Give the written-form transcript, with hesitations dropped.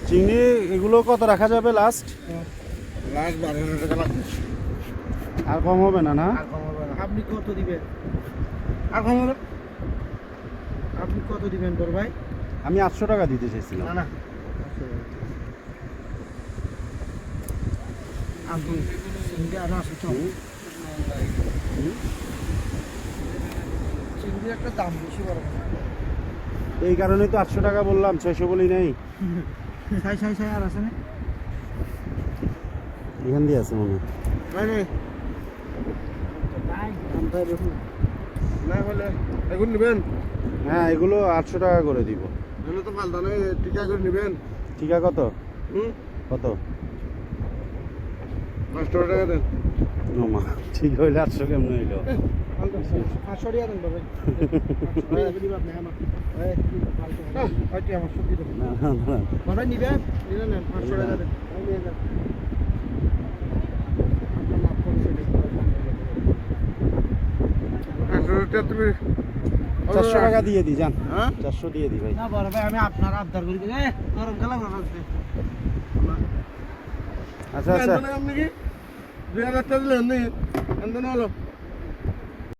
চিংড়ি এগুলো কত রাখা যাবে লাস্ট? লাস্ট 12,000 টাকা লাগবে। আর কম হবে না? না আর কম হবে না। আপনি কত দিবেন? আর কম হবে? আপনি কত দিবেন তোর ভাই? আমি 800 টাকা দিতে চাইছিলাম। না না, আপনি চিংড়ি আর আসো চল। চিংড়ির একটা দাম বেশি বড় না। এই কারণেই তো 800 টাকা বললাম, 600 বলি নাই। ছাই ছাই ছাই আর আছে না? এখান দিয়ে আছে মনে হয়। নাই দামটা দেখুন। না হলে এখন নেবেন? হ্যাঁ, এগুলো 800 টাকা করে দিব। এগুলো তো মালদা নয়, টিকা করে নেবেন। ঠিকা কত? হুম, কত? 500 টাকা দেন। ও মা, ঠিক হইলে 800 কেমন হইলো? 500 টাকা দেন বাবা। আমার সবজি দেবেন। না না না, বাবা নিবেন? নিলে নেন, 500 টাকা দেন। নিয়ে যান। আপনার লাভ করছে দেখি। 500 টাকা তুমি 400 টাকা দিয়ে দি যান। হ্যাঁ? 400 দিয়ে দি ভাই। না বড় ভাই, আমি আপনার আবদার করি। গরম কালা বড় আছে। আচ্ছা আচ্ছা, আপনি কি 2000 টাকা দিলেন নি? এমন হলো